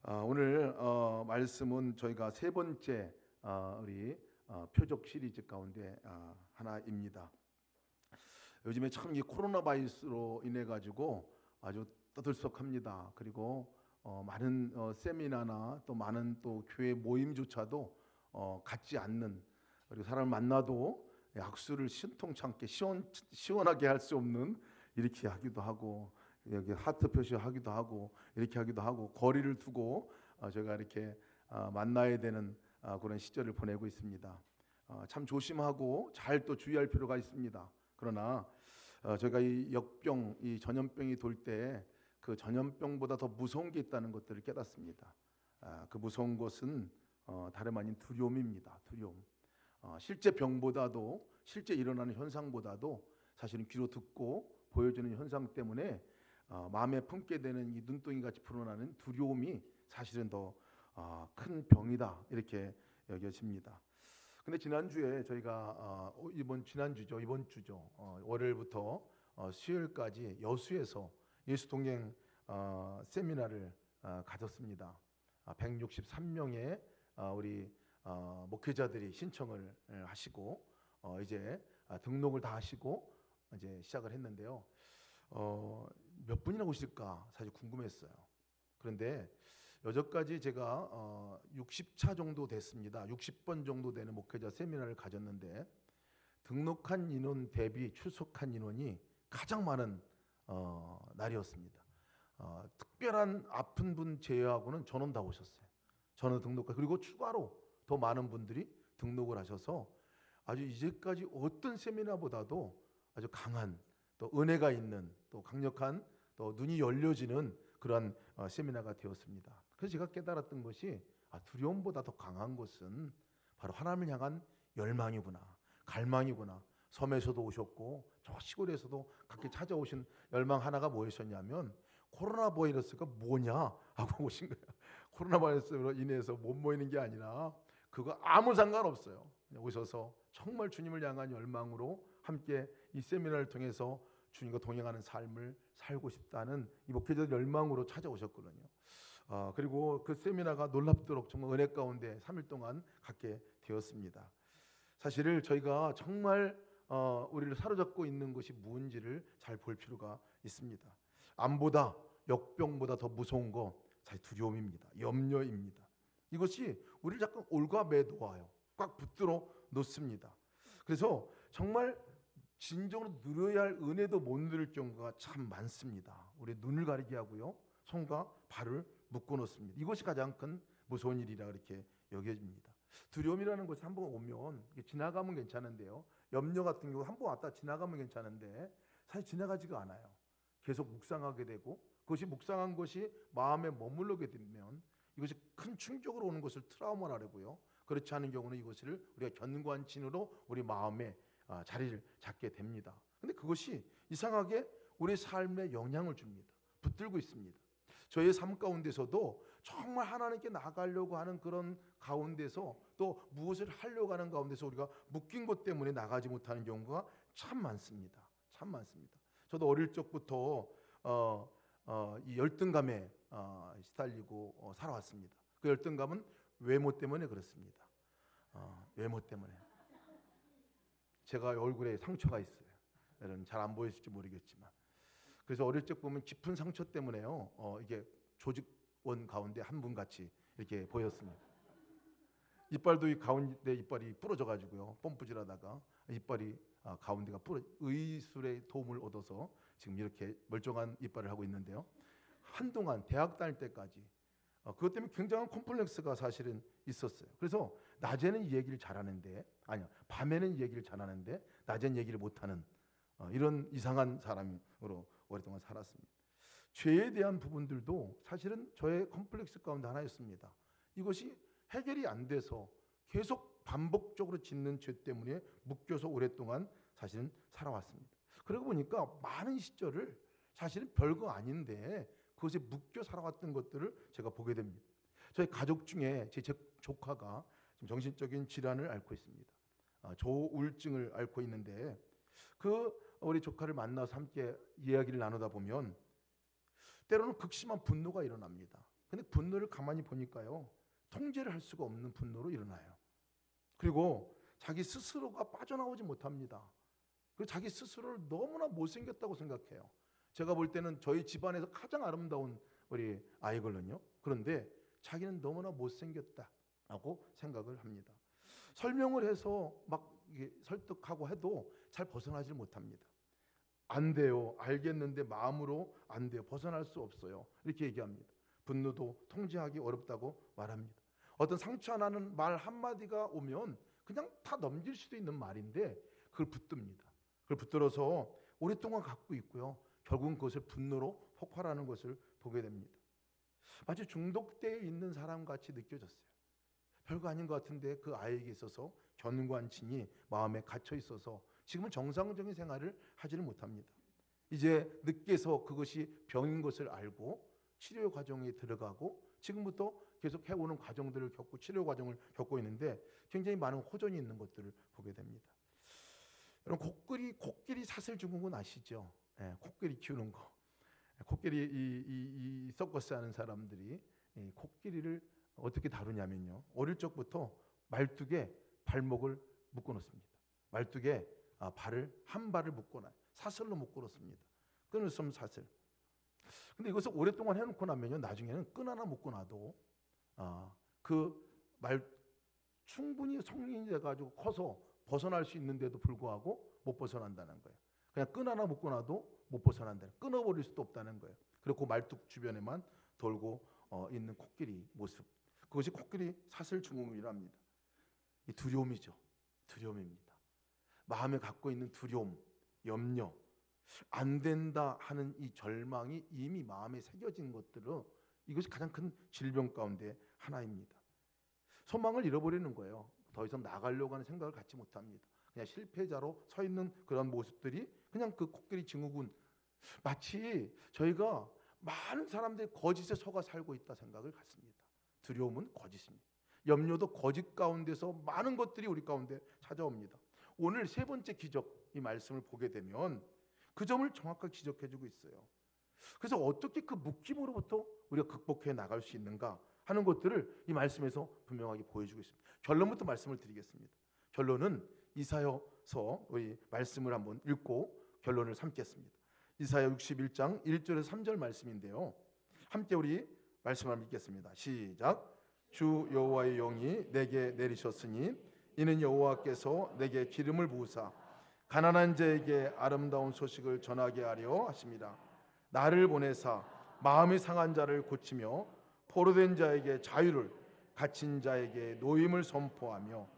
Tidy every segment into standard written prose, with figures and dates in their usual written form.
오늘 말씀은 저희가 세 번째 우리 표적 시리즈 가운데 하나입니다. 요즘에 참 이 코로나 바이러스로 인해 가지고 아주 떠들썩합니다. 그리고 많은 세미나나 또 많은 또 교회 모임조차도 갖지 않는, 그리고 사람을 만나도 악수를 신통찮게 시원하게 할 수 없는, 이렇게 하기도 하고 여기 하트 표시하기도 하고 이렇게 하기도 하고 거리를 두고 제가 이렇게 만나야 되는 그런 시절을 보내고 있습니다. 참 조심하고 잘 또 주의할 필요가 있습니다. 그러나 제가 이 역병, 이 전염병이 돌 때 그 전염병보다 더 무서운 게 있다는 것들을 깨닫습니다. 그 무서운 것은 다름 아닌 두려움입니다. 두려움. 실제 병보다도, 실제 일어나는 현상보다도 사실은 귀로 듣고 보여주는 현상 때문에 마음에 품게 되는 이 눈덩이 같이 불어나는 두려움이 사실은 더 큰 병이다, 이렇게 여겨집니다. 근데 지난주에 저희가 이번 주죠. 월요일부터 수요일까지 여수에서 예수 동행 세미나를 가졌습니다. 163명의 우리 목회자들이 신청을 하시고 이제 등록을 다 하시고 이제 시작을 했는데요. 몇 분이나 오실까 사실 궁금했어요. 그런데 여전까지 제가 60차 정도 됐습니다. 60번 정도 되는 목회자 세미나를 가졌는데 등록한 인원 대비 출석한 인원이 가장 많은 날이었습니다. 특별한 아픈 분 제외하고는 전원 다 오셨어요. 전원 등록과, 그리고 추가로 더 많은 분들이 등록을 하셔서 아주 이제까지 어떤 세미나보다도 아주 강한, 또 은혜가 있는, 또 강력한, 또 눈이 열려지는 그러한 세미나가 되었습니다. 그래서 제가 깨달았던 것이 두려움보다 더 강한 것은 바로 하나님을 향한 열망이구나, 갈망이구나. 섬에서도 오셨고 저 시골에서도 각기 찾아오신 열망 하나가 뭐였었냐면 코로나 바이러스가 뭐냐 하고 오신 거예요. 코로나 바이러스로 인해서 못 모이는 게 아니라 그거 아무 상관없어요. 오셔서 정말 주님을 향한 열망으로 함께 이 세미나를 통해서 주님과 동행하는 삶을 살고 싶다는 이 목회자들 열망으로 찾아오셨거든요. 그리고 그 세미나가 놀랍도록 정말 은혜 가운데 3일 동안 갖게 되었습니다. 사실 저희가 정말 우리를 사로잡고 있는 것이 무엇인지를 잘 볼 필요가 있습니다. 암보다, 역병보다 더 무서운 거 사실 두려움입니다. 염려입니다. 이것이 우리를 자꾸 올가매 놓아요. 꽉 붙들어 놓습니다. 그래서 정말 진정으로 누려야 할 은혜도 못 누릴 경우가 참 많습니다. 우리 눈을 가리게 하고요, 손과 발을 묶어 놓습니다. 이것이 가장 큰 무서운 일이라 그렇게 여겨집니다. 두려움이라는 것이 한번 오면 지나가면 괜찮은데요, 염려 같은 경우 한번 왔다 지나가면 괜찮은데 사실 지나가지가 않아요. 계속 묵상하게 되고, 그것이 묵상한 것이 마음에 머물러게 되면 이것이 큰 충격으로 오는 것을 트라우마라 하고요, 그렇지 않은 경우는 이것을 우리가 견고한진으로 우리 마음에 자리를 잡게 됩니다. 근데 그것이 이상하게 우리 삶에 영향을 줍니다. 붙들고 있습니다. 저의 삶 가운데서도 정말 하나님께 나가려고 하는 그런 가운데서, 또 무엇을 하려고 하는 가운데서 우리가 묶인 것 때문에 나가지 못하는 경우가 참 많습니다. 참 많습니다. 저도 어릴 적부터 이 열등감에 시달리고 살아왔습니다. 그 열등감은 외모 때문에 그렇습니다. 외모 때문에. 제가 얼굴에 상처가 있어요. 여러분 잘 안 보이실지 모르겠지만, 그래서 어릴 적 보면 깊은 상처 때문에요, 이게 조직원 가운데 한 분 같이 이렇게 보였습니다. 이빨도 이 가운데 이빨이 부러져 가지고요, 펌프질하다가 이빨이 가운데가 의술의 도움을 얻어서 지금 이렇게 멀쩡한 이빨을 하고 있는데요. 한동안 대학 다닐 때까지 그것 때문에 굉장한 콤플렉스가 사실은 있었어요. 그래서 낮에는 이 얘기를 잘하는데, 아니요, 밤에는 이 얘기를 잘하는데 낮엔 얘기를 못하는 이런 이상한 사람으로 오랫동안 살았습니다. 죄에 대한 부분들도 사실은 저의 콤플렉스 가운데 하나였습니다. 이것이 해결이 안 돼서 계속 반복적으로 짓는 죄 때문에 묶여서 오랫동안 사실은 살아왔습니다. 그러고 보니까 많은 시절을 사실은 별거 아닌데 그것에 묶여 살아왔던 것들을 제가 보게 됩니다. 저희 가족 중에 제 조카가 지금 정신적인 질환을 앓고 있습니다. 조우울증을 앓고 있는데, 그 우리 조카를 만나서 함께 이야기를 나누다 보면 때로는 극심한 분노가 일어납니다. 근데 분노를 가만히 보니까요, 통제를 할 수가 없는 분노로 일어나요. 그리고 자기 스스로가 빠져나오지 못합니다. 그리고 자기 스스로를 너무나 못생겼다고 생각해요. 제가 볼 때는 저희 집안에서 가장 아름다운 우리 아이거든요. 그런데 자기는 너무나 못생겼다라고 생각을 합니다. 설명을 해서 막 설득하고 해도 잘 벗어나질 못합니다. 안 돼요. 알겠는데 마음으로 안 돼요. 벗어날 수 없어요. 이렇게 얘기합니다. 분노도 통제하기 어렵다고 말합니다. 어떤 상처 나는 말 한마디가 오면 그냥 다 넘길 수도 있는 말인데 그걸 붙듭니다. 그걸 붙들어서 오랫동안 갖고 있고요. 결국은 그것을 분노로 폭발하는 것을 보게 됩니다. 마치 중독되어 있는 사람 같이 느껴졌어요. 별거 아닌 것 같은데 그 아이에게 있어서 견관친이 마음에 갇혀 있어서 지금은 정상적인 생활을 하지를 못합니다. 이제 늦게서 그것이 병인 것을 알고 치료 과정에 들어가고 지금부터 계속 해오는 과정들을 겪고 치료 과정을 겪고 있는데 굉장히 많은 호전이 있는 것들을 보게 됩니다. 여러분, 코끼리 사슬 증후군 아시죠? 예, 코끼리 키우는 거. 코끼리 이 서커스 하는 사람들이 코끼리를 어떻게 다루냐면요, 어릴 적부터 말뚝에 발목을 묶어 놓습니다. 말뚝에 한 발을 묶어놔요. 사슬로 묶어 놓습니다. 끈을 쓰면 사슬. 근데 이것을 오랫동안 해놓고 나면요, 나중에는 끈 하나 묶고 놔도 충분히 성인이 돼가지고 커서 벗어날 수 있는데도 불구하고 못 벗어난다는 거예요. 그냥 끈 하나 묶고 놔도 못 벗어난다는, 끊어버릴 수도 없다는 거예요. 그리고 그 말뚝 주변에만 돌고 있는 코끼리 모습, 그것이 코끼리 사슬 증후군이라 합니다. 이 두려움이죠. 두려움입니다. 마음에 갖고 있는 두려움, 염려, 안 된다 하는 이 절망이 이미 마음에 새겨진 것들은 이것이 가장 큰 질병 가운데 하나입니다. 소망을 잃어버리는 거예요. 더 이상 나가려고 하는 생각을 갖지 못합니다. 그냥 실패자로 서 있는 그런 모습들이 그냥 그 코끼리 증후군, 마치 저희가 많은 사람들이 거짓에 속아 살고 있다 생각을 갖습니다. 두려움은 거짓입니다. 염려도 거짓 가운데서 많은 것들이 우리 가운데 찾아옵니다. 오늘 세 번째 기적, 이 말씀을 보게 되면 그 점을 정확하게 지적해주고 있어요. 그래서 어떻게 그 묶임으로부터 우리가 극복해 나갈 수 있는가 하는 것들을 이 말씀에서 분명하게 보여주고 있습니다. 결론부터 말씀을 드리겠습니다. 결론은 이사야서 우리 말씀을 한번 읽고 결론을 삼겠습니다. 이사야 61장 1절에서 3절 말씀인데요, 함께 우리 말씀을 읽겠습니다. 시작. 주 여호와의 영이 내게 내리셨으니 이는 여호와께서 내게 기름을 부으사 가난한 자에게 아름다운 소식을 전하게 하려 하십니다. 나를 보내사 마음이 상한 자를 고치며 포로된 자에게 자유를, 갇힌 자에게 노임을 선포하며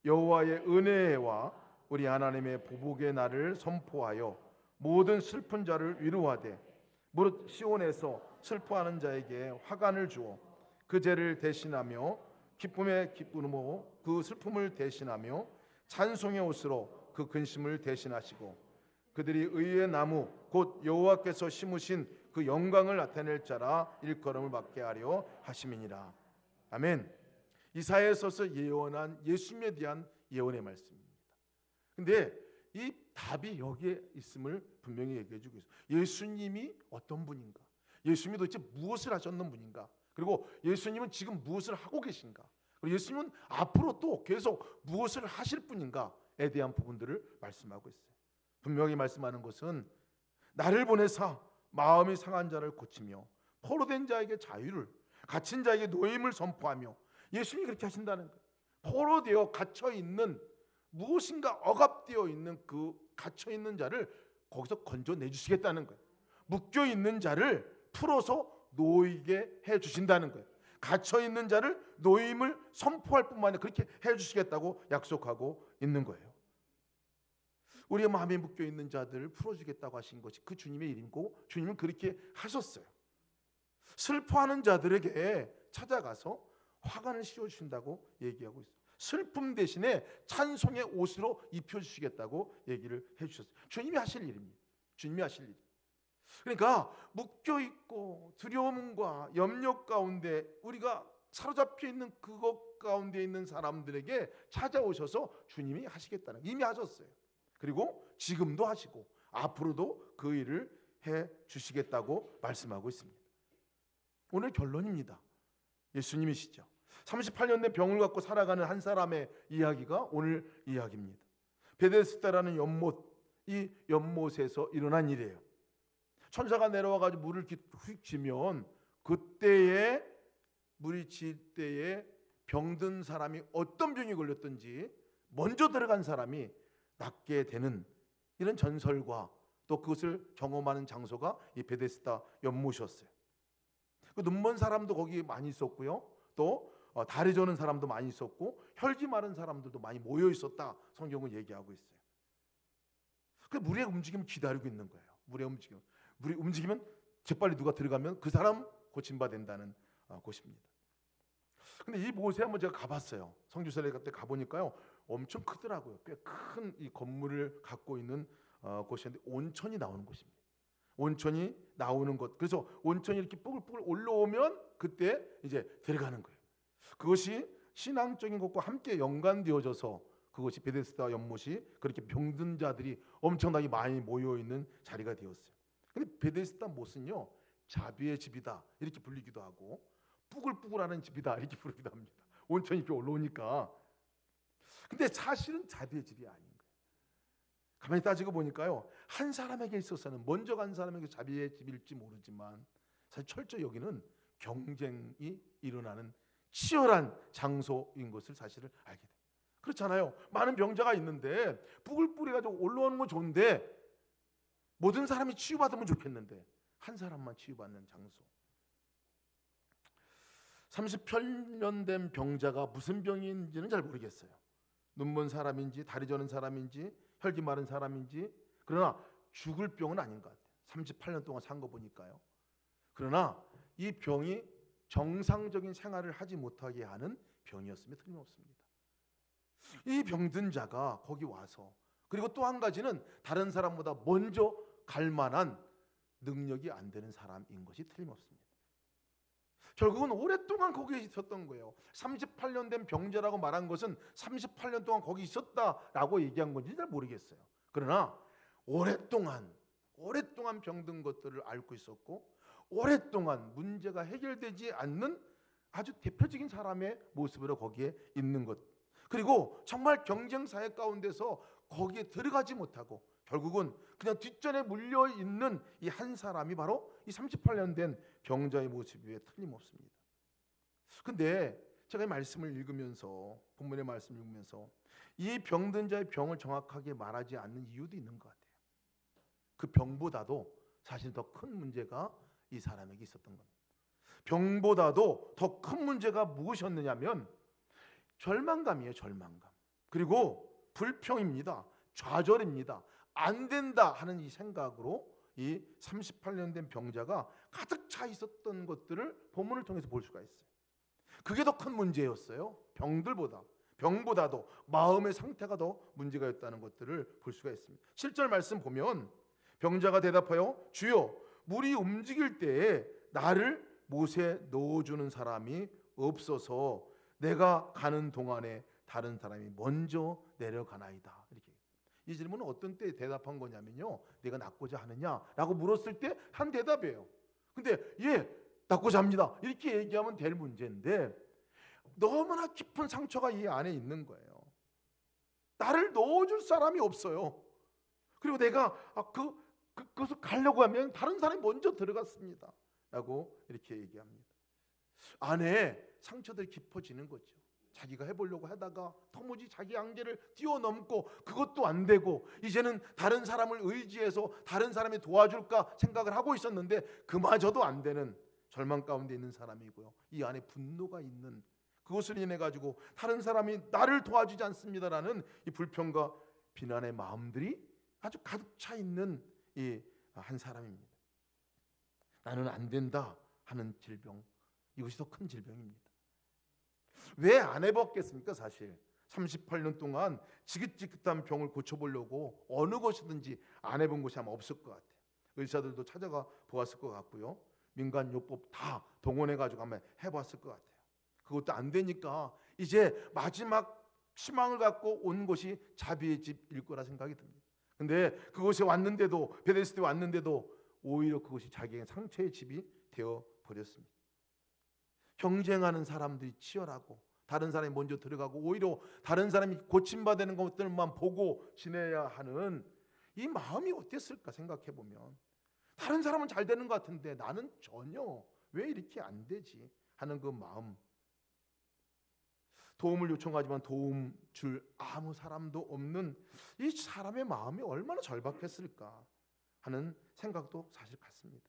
여호와의 은혜와 우리 하나님의 보복의 날을 선포하여 모든 슬픈 자를 위로하되 무릇 시온에서 슬퍼하는 자에게 화관을 주어 그 죄를 대신하며 기쁨의 기쁨으로 그 슬픔을 대신하며 찬송의 옷으로 그 근심을 대신하시고 그들이 의의 나무 곧 여호와께서 심으신 그 영광을 나타낼 자라 일컬음을 받게 하려 하심이니라. 아멘. 이사야서에서 예언한 예수님에 대한 예언의 말씀입니다. 근데 이 답이 여기에 있음을 분명히 얘기해 주고 있어요. 예수님이 어떤 분인가? 예수님이 도대체 무엇을 하셨는 분인가? 그리고 예수님은 지금 무엇을 하고 계신가? 그리고 예수님은 앞으로 또 계속 무엇을 하실 분인가에 대한 부분들을 말씀하고 있어요. 분명히 말씀하는 것은 나를 보내사 마음이 상한 자를 고치며 포로된 자에게 자유를, 갇힌 자에게 노임을 선포하며, 예수님이 그렇게 하신다는 거예요. 포로되어 갇혀있는, 무엇인가 억압되어 있는 그 갇혀있는 자를 거기서 건져내주시겠다는 거예요. 묶여있는 자를 풀어서 놓이게 해주신다는 거예요. 갇혀있는 자를 노임을 선포할 뿐만 아니라 그렇게 해주시겠다고 약속하고 있는 거예요. 우리의 마음에 묶여있는 자들을 풀어주겠다고 하신 것이 그 주님의 일이고 주님은 그렇게 하셨어요. 슬퍼하는 자들에게 찾아가서 화관을 씌워주신다고 얘기하고 있어요. 슬픔 대신에 찬송의 옷으로 입혀주시겠다고 얘기를 해주셨어요. 주님이 하실 일입니다. 주님이 하실 일. 그러니까 묶여있고 두려움과 염려 가운데 우리가 사로잡혀 있는 그것 가운데 있는 사람들에게 찾아오셔서 주님이 하시겠다는, 이미 하셨어요. 그리고 지금도 하시고 앞으로도 그 일을 해 주시겠다고 말씀하고 있습니다. 오늘 결론입니다. 예수님이시죠. 38년 내 병을 갖고 살아가는 한 사람의 이야기가 오늘 이야기입니다. 베데스다라는 연못, 이 연못에서 일어난 일이에요. 천사가 내려와가지고 물을 휙 쥐면 그때에 물이 질 때에 병든 사람이 어떤 병이 걸렸든지 먼저 들어간 사람이 낫게 되는 이런 전설과 또 그것을 경험하는 장소가 이 베데스다 연못이었어요. 그 눈먼 사람도 거기 많이 있었고요. 또 다리 저는 사람도 많이 있었고 혈기 마른 사람들도 많이 모여 있었다. 성경은 얘기하고 있어요. 그 물의 움직임을 기다리고 있는 거예요. 물이 움직이면 재빨리 누가 들어가면 그 사람 고침받는다는 곳입니다. 근데 이 곳에 한번 제가 가봤어요. 성주설에 그때 가보니까요, 엄청 크더라고요. 꽤 큰 이 건물을 갖고 있는 곳이었는데 온천이 나오는 곳입니다. 온천이 나오는 곳. 그래서 온천이 이렇게 뽀글뽀글 올라오면 그때 이제 들어가는 거예요. 그것이 신앙적인 것과 함께 연관되어져서 그것이 베데스다 연못이 그렇게 병든 자들이 엄청나게 많이 모여 있는 자리가 되었어요. 근데 베데스다 못은요, 자비의 집이다 이렇게 불리기도 하고 뿌글뿌글하는 집이다 이렇게 부르기도 합니다. 온천이 이렇게 올라오니까. 근데 사실은 자비의 집이 아닌 거예요. 가만히 따지고 보니까요, 한 사람에게 있어서는 먼저 간 사람에게 자비의 집일지 모르지만 사실 철저히 여기는 경쟁이 일어나는 치열한 장소인 것을 사실을 알게 돼요. 그렇잖아요. 많은 병자가 있는데 뿌글뿌글해가지고 올라오는 건 좋은데 모든 사람이 치유받으면 좋겠는데 한 사람만 치유받는 장소. 38년 된 병자가 무슨 병인지는 잘 모르겠어요. 눈먼 사람인지 다리 저는 사람인지 혈기 마른 사람인지. 그러나 죽을 병은 아닌 것 같아요. 38년 동안 산 거 보니까요. 그러나 이 병이 정상적인 생활을 하지 못하게 하는 병이었으면 틀림없습니다. 이 병든 자가 거기 와서, 그리고 또 한 가지는 다른 사람보다 먼저 갈 만한 능력이 안 되는 사람인 것이 틀림없습니다. 결국은 오랫동안 거기에 있었던 거예요. 38년 된 병자라고 말한 것은 38년 동안 거기 있었다라고 얘기한 건지 잘 모르겠어요. 그러나 오랫동안 병든 것들을 앓고 있었고 오랫동안 문제가 해결되지 않는 아주 대표적인 사람의 모습으로 거기에 있는 것. 그리고 정말 경쟁 사회 가운데서 거기에 들어가지 못하고 결국은 그냥 뒷전에 물려 있는 이 한 사람이 바로 이 38년 된 병자의 모습이 틀림없습니다. 근데 제가 이 말씀을 읽으면서, 본문의 말씀을 읽으면서 이 병든 자의 병을 정확하게 말하지 않는 이유도 있는 것 같아요. 그 병보다도 사실 더 큰 문제가 이 사람에게 있었던 겁니다. 병보다도 더 큰 문제가 무엇이었느냐면 절망감이에요. 절망감. 그리고 불평입니다. 좌절입니다. 안 된다 하는 이 생각으로 이 38년 된 병자가 가득 차 있었던 것들을 본문을 통해서 볼 수가 있어요. 그게 더 큰 문제였어요. 병보다도 마음의 상태가 더 문제가 있다는 것들을 볼 수가 있습니다. 7절 말씀 보면 병자가 대답하여 주여 물이 움직일 때에 나를 못에 넣어주는 사람이 없어서 내가 가는 동안에 다른 사람이 먼저 내려가나이다. 이렇게. 이 질문은 어떤 때 대답한 거냐면요, 내가 낫고자 하느냐라고 물었을 때 한 대답이에요. 근데 예, 낫고자 합니다 이렇게 얘기하면 될 문제인데 너무나 깊은 상처가 이 안에 있는 거예요. 나를 넣어줄 사람이 없어요. 그리고 내가 그것을 가려고 하면 다른 사람이 먼저 들어갔습니다 라고 이렇게 얘기합니다. 안에 상처들이 깊어지는 거죠. 자기가 해보려고 하다가 도무지 자기 한계를 뛰어넘고 그것도 안 되고 이제는 다른 사람을 의지해서 다른 사람이 도와줄까 생각을 하고 있었는데 그마저도 안 되는 절망 가운데 있는 사람이고요. 이 안에 분노가 있는, 그것을 인해 가지고 다른 사람이 나를 도와주지 않습니다라는 이 불평과 비난의 마음들이 아주 가득 차 있는 이 한 사람입니다. 나는 안 된다 하는 질병, 이것이 더 큰 질병입니다. 왜 안 해봤겠습니까? 사실 38년 동안 지긋지긋한 병을 고쳐보려고 어느 곳이든지 안 해본 곳이 아마 없을 것 같아요. 의사들도 찾아가 보았을 것 같고요. 민간요법 다 동원해가지고 아마 해봤을 것 같아요. 그것도 안 되니까 이제 마지막 희망을 갖고 온 곳이 자비의 집일 거라 생각이 듭니다. 근데 그곳에 왔는데도, 베데스다에 왔는데도 오히려 그것이 자기의 상처의 집이 되어 버렸습니다. 경쟁하는 사람들이 치열하고 다른 사람이 먼저 들어가고 오히려 다른 사람이 고침받는 것들만 보고 지내야 하는 이 마음이 어땠을까 생각해보면 다른 사람은 잘 되는 것 같은데 나는 전혀 왜 이렇게 안 되지 하는 그 마음, 도움을 요청하지만 도움 줄 아무 사람도 없는 이 사람의 마음이 얼마나 절박했을까 하는 생각도 사실 같습니다.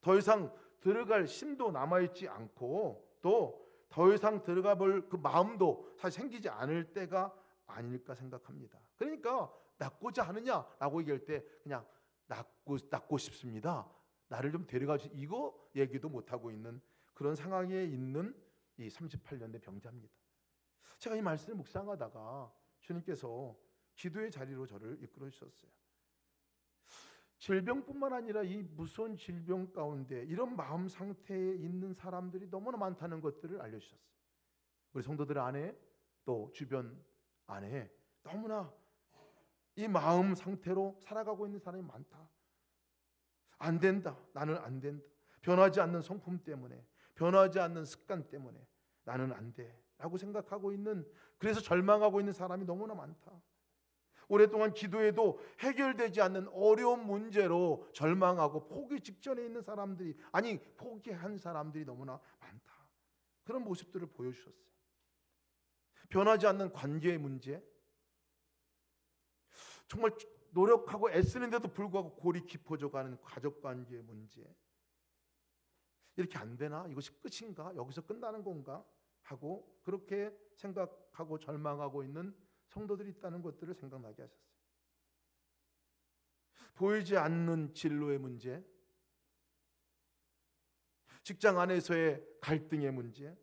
더 이상 들어갈 힘도 남아있지 않고 또 더 이상 들어가 볼 그 마음도 사실 생기지 않을 때가 아닐까 생각합니다. 그러니까 낫고자 하느냐라고 얘기할 때 그냥 낫고 싶습니다. 나를 좀 데려가 주시 이거 얘기도 못하고 있는 그런 상황에 있는 이 38년 된 병자입니다. 제가 이 말씀을 묵상하다가 주님께서 기도의 자리로 저를 이끌어 주셨어요. 질병뿐만 아니라 이 무서운 질병 가운데 이런 마음 상태에 있는 사람들이 너무나 많다는 것들을 알려주셨어요. 우리 성도들 안에 또 주변 안에 너무나 이 마음 상태로 살아가고 있는 사람이 많다. 안 된다. 나는 안 된다. 변하지 않는 성품 때문에, 변하지 않는 습관 때문에 나는 안 돼 라고 생각하고 있는, 그래서 절망하고 있는 사람이 너무나 많다. 오랫동안 기도해도 해결되지 않는 어려운 문제로 절망하고 포기 직전에 있는 사람들이, 아니 포기한 사람들이 너무나 많다. 그런 모습들을 보여주셨어요. 변하지 않는 관계의 문제, 정말 노력하고 애쓰는데도 불구하고 골이 깊어져가는 가족관계의 문제, 이렇게 안 되나? 이것이 끝인가? 여기서 끝나는 건가? 하고 그렇게 생각하고 절망하고 있는 성도들이 있다는 것들을 생각나게 하셨어요. 보이지 않는 진로의 문제, 직장 안에서의 갈등의 문제,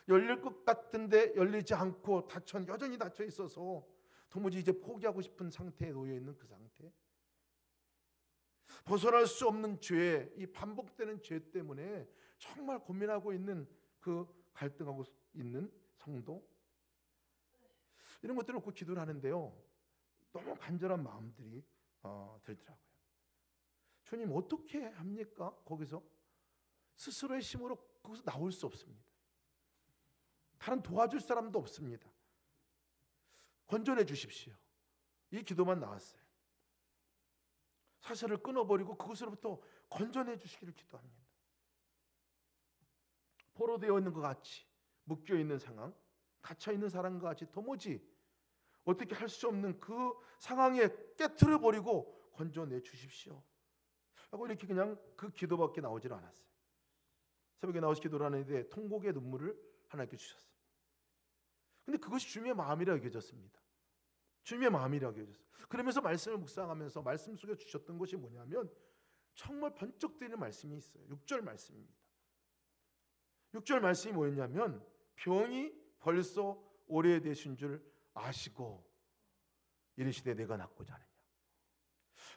열릴 것 같은데 열리지 않고 여전히 닫혀 있어서 도무지 이제 포기하고 싶은 상태에 놓여 있는 그 상태, 벗어날 수 없는 죄, 이 반복되는 죄 때문에 정말 고민하고 있는 그 갈등하고 있는 성도, 이런 것들을 놓고 기도를 하는데요, 너무 간절한 마음들이 들더라고요. 주님 어떻게 합니까? 거기서 스스로의 힘으로 거기서 나올 수 없습니다. 다른 도와줄 사람도 없습니다. 건져내 주십시오. 이 기도만 나왔어요. 사슬을 끊어버리고 그것으로부터 건져내 주시기를 기도합니다. 포로되어 있는 것 같이, 묶여있는 상황, 갇혀있는 사람과 같이 도무지 어떻게 할 수 없는 그 상황에 깨트려버리고 건져내 주십시오 하고 이렇게 그냥 그 기도밖에 나오질 않았어요. 새벽에 나와서 기도를 하는데 통곡의 눈물을 하나님께 주셨어요. 근데 그것이 주님의 마음이라 여겨졌습니다. 주님의 마음이라 여겨졌어요. 그러면서 말씀을 묵상하면서 말씀 속에 주셨던 것이 뭐냐면 정말 번쩍 뜨이는 말씀이 있어요. 6절 말씀입니다. 6절 말씀이 뭐였냐면 병이 벌써 오래되신 줄 아시고 이르시되 내가 낫고자 하느냐.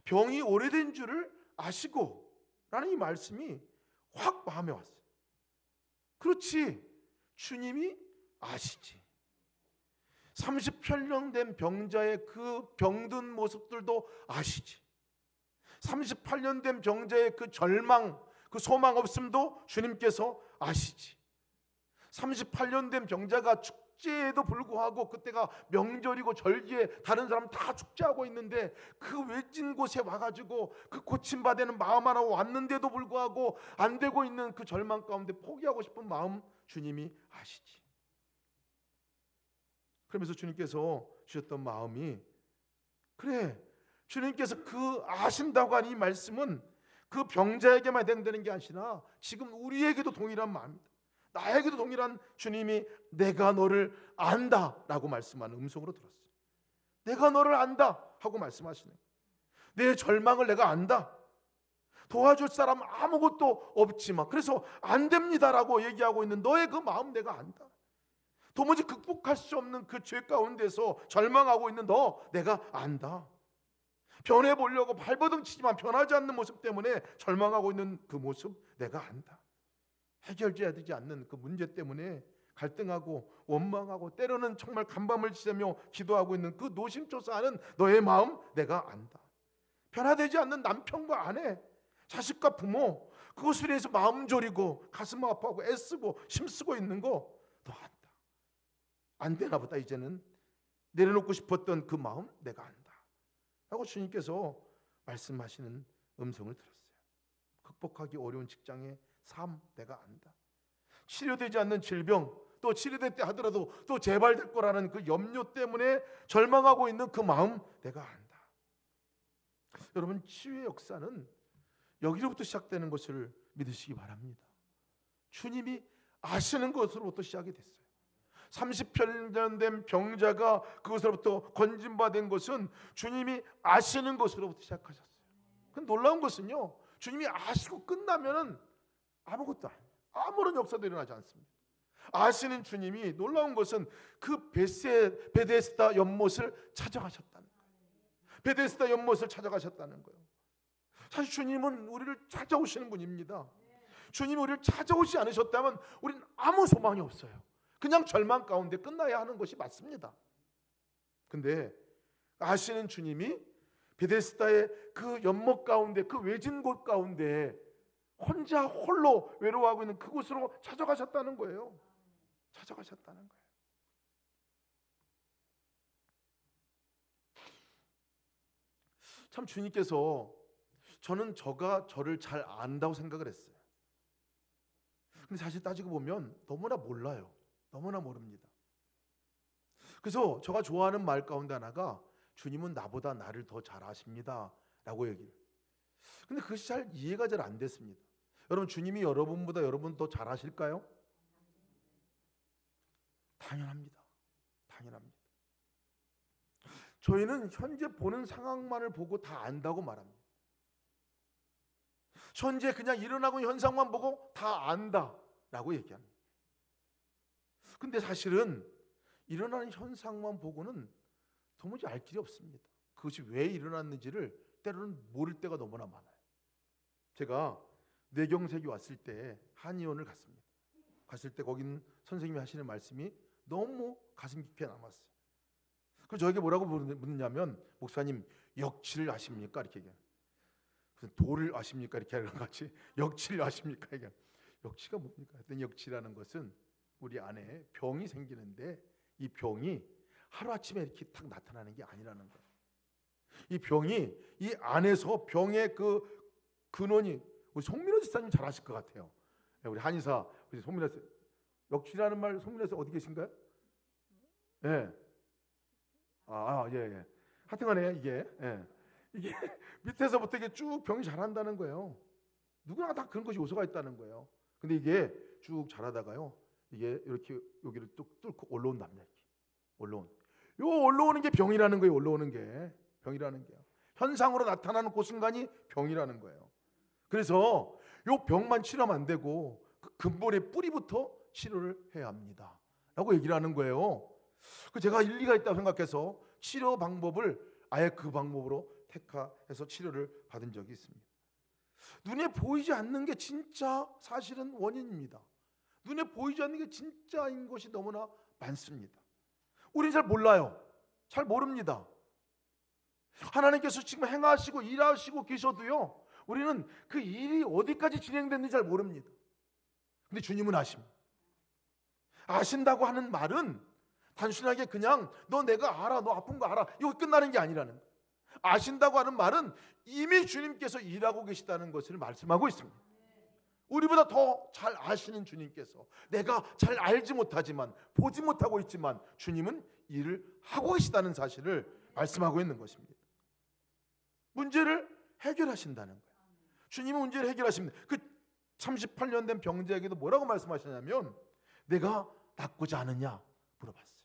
병이 오래된 줄을 아시고 라는 이 말씀이 확 마음에 왔어요. 그렇지, 주님이 아시지. 38년 된 병자의 그 병든 모습들도 아시지. 38년 된 병자의 그 절망, 그 소망 없음도 주님께서 아시지. 38년 된 병자가 축제에도 불구하고 그때가 명절이고 절기에 다른 사람 다 축제하고 있는데 그 외진 곳에 와가지고 그 고침받는 마음 하나 왔는데도 불구하고 안 되고 있는 그 절망 가운데 포기하고 싶은 마음 주님이 아시지. 그러면서 주님께서 주셨던 마음이, 그래, 주님께서 그 아신다고 하는 이 말씀은 그 병자에게만 된다는 게 아니라 지금 우리에게도 동일한 마음입니다. 나에게도 동일한, 주님이 내가 너를 안다 라고 말씀하는 음성으로 들었어요. 내가 너를 안다 하고 말씀하시네. 내 절망을 내가 안다. 도와줄 사람 아무것도 없지만 그래서 안 됩니다 라고 얘기하고 있는 너의 그 마음 내가 안다. 도무지 극복할 수 없는 그 죄 가운데서 절망하고 있는 너 내가 안다. 변해보려고 발버둥 치지만 변하지 않는 모습 때문에 절망하고 있는 그 모습 내가 안다. 해결되지 않는 그 문제 때문에 갈등하고 원망하고 때로는 정말 간밤을 지새며 기도하고 있는 그 노심초사하는 너의 마음 내가 안다. 변화되지 않는 남편과 아내, 자식과 부모, 그것을 위해서 마음 졸이고 가슴 아파하고 애쓰고 힘쓰고 있는 거 너 안다. 안 되나 보다. 이제는 내려놓고 싶었던 그 마음 내가 안다 하고 주님께서 말씀하시는 음성을 들었어요. 극복하기 어려운 직장의 삶 내가 안다. 치료되지 않는 질병, 또 치료됐다 하더라도 또 재발될 거라는 그 염려 때문에 절망하고 있는 그 마음 내가 안다. 여러분, 치유의 역사는 여기로부터 시작되는 것을 믿으시기 바랍니다. 주님이 아시는 것으로부터 시작이 됐어요. 30년 된 병자가 그것으로부터 건진받은 것은 주님이 아시는 것으로부터 시작하셨어요. 그 놀라운 것은요, 주님이 아시고 끝나면은 아무것도 아니에요. 아무런 역사도 일어나지 않습니다. 아시는 주님이, 놀라운 것은 그 베데스다 연못을 찾아가셨다는 거예요. 베데스다 연못을 찾아가셨다는 거예요. 사실 주님은 우리를 찾아오시는 분입니다. 주님이 우리를 찾아오지 않으셨다면 우리는 아무 소망이 없어요. 그냥 절망 가운데 끝나야 하는 것이 맞습니다. 근데 아시는 주님이 베데스다의 그 연못 가운데, 그 외진 곳 가운데 혼자 홀로 외로워하고 있는 그곳으로 찾아가셨다는 거예요. 찾아가셨다는 거예요. 참 주님께서, 저는 저가 저를 잘 안다고 생각을 했어요. 근데 사실 따지고 보면 너무나 몰라요. 너무나 모릅니다. 그래서 제가 좋아하는 말 가운데 하나가, 주님은 나보다 나를 더 잘 아십니다 라고 얘기를. 근데 그것이 잘 이해가 잘 안 됐습니다. 여러분, 주님이 여러분보다 여러분 더 잘 아실까요? 당연합니다. 당연합니다. 저희는 현재 보는 상황만을 보고 다 안다고 말합니다. 현재 그냥 일어나고 있는 현상만 보고 다 안다라고 얘기합니다. 근데 사실은 일어나는 현상만 보고는 도무지 알 길이 없습니다. 그것이 왜 일어났는지를 때로는 모를 때가 너무나 많아요. 제가 뇌경색이 왔을 때 한의원을 갔습니다. 갔을 때 거기는 선생님이 하시는 말씀이 너무 가슴 깊이 남았어요. 그래서 저에게 뭐라고 묻느냐면, 목사님 역치를 아십니까? 이렇게 얘기해요. 무슨 도를 아십니까? 이렇게 하는 같이 역치를 아십니까? 이게 역치가 뭡니까? 했더니 역치라는 것은 우리 안에 병이 생기는데 이 병이 하루아침에 이렇게 탁 나타나는 게 아니라는 거예요. 이 병이 이 안에서 병의 그 근원이, 우리 송민호 지사님 잘 아실 것 같아요. 우리 한의사 우리 송민호 씨, 역치라는 말 송민호 씨 어디 계신가요? 예. 예. 하여튼간에 이게 밑에서부터 이게 쭉 병이 자란다는 거예요. 누구나 다 그런 것이 요소가 있다는 거예요. 근데 이게 쭉 자라다가요, 이게 이렇게 여기를 뚝 뚫고 올라온답니다. 이렇게 올라오는 게 병이라는 거예요. 올라오는 게 병이라는 게요. 현상으로 나타나는 그 순간이 병이라는 거예요. 그래서 요 병만 치료하면 안 되고 그 근본의 뿌리부터 치료를 해야 합니다 라고 얘기를 하는 거예요. 제가 일리가 있다고 생각해서 치료 방법을 아예 그 방법으로 택해서 치료를 받은 적이 있습니다. 눈에 보이지 않는 게 진짜 사실은 원인입니다. 눈에 보이지 않는 게 진짜인 것이 너무나 많습니다. 우리는 잘 몰라요. 잘 모릅니다. 하나님께서 지금 행하시고 일하시고 계셔도요, 우리는 그 일이 어디까지 진행됐는지 잘 모릅니다. 근데 주님은 아십니다. 아신다고 하는 말은 단순하게 그냥 너 내가 알아, 너 아픈 거 알아, 이거 끝나는 게 아니라는 거예요. 아신다고 하는 말은 이미 주님께서 일하고 계시다는 것을 말씀하고 있습니다. 우리보다 더 잘 아시는 주님께서, 내가 잘 알지 못하지만 보지 못하고 있지만 주님은 일을 하고 계시다는 사실을 말씀하고 있는 것입니다. 문제를 해결하신다는 거예요. 주님은 문제를 해결하십니다. 그 38년 된 병자에게도 뭐라고 말씀하시냐면, 내가 낫고자 하느냐 물어봤어요.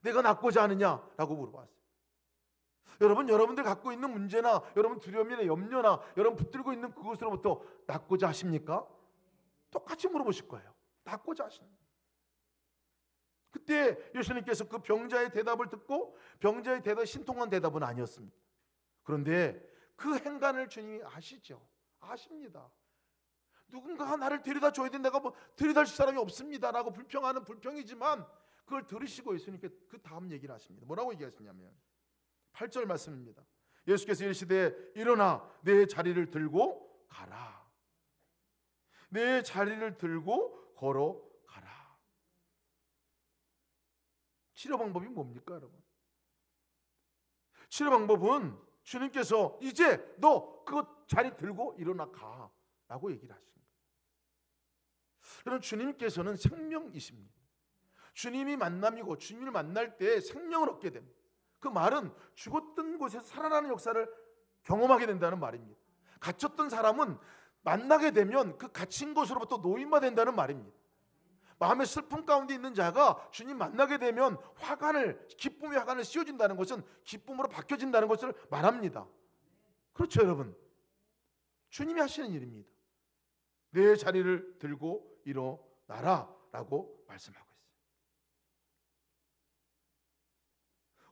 내가 낫고자 하느냐라고 물어봤어요. 여러분들 갖고 있는 문제나 여러분 두려움이나 염려나 여러분 붙들고 있는 그것으로부터 낫고자 하십니까? 똑같이 물어보실 거예요. 낫고자 하십니까? 그때 예수님께서 그 병자의 대답을 듣고, 병자의 대답이 신통한 대답은 아니었습니다. 그런데 그 행간을 주님이 아시죠. 아십니다. 누군가가 나를 데려다 줘야 돼, 내가 뭐 데려다 줄 사람이 없습니다 라고 불평하는 불평이지만, 그걸 들으시고 예수님께 그 다음 얘기를 하십니다. 뭐라고 얘기하시냐면 8절 말씀입니다. 예수께서 이르시되 일어나 내 자리를 들고 가라. 내 자리를 들고 걸어가라. 치료 방법이 뭡니까, 여러분? 치료 방법은 주님께서 이제 너 그 자리 들고 일어나 가 라고 얘기를 하신 거예요. 그럼 주님께서는 생명이십니다. 주님이 만남이고 주님을 만날 때 생명을 얻게 됩니다. 그 말은 죽었던 곳에서 살아나는 역사를 경험하게 된다는 말입니다. 갇혔던 사람은 만나게 되면 그 갇힌 곳으로부터 노임화된다는 말입니다. 마음의 슬픔 가운데 있는 자가 주님 만나게 되면 기쁨의 화관을 씌워준다는 것은 기쁨으로 바뀌어진다는 것을 말합니다. 그렇죠, 여러분? 주님이 하시는 일입니다. 내 자리를 들고 일어나라 라고 말씀하고 있어요.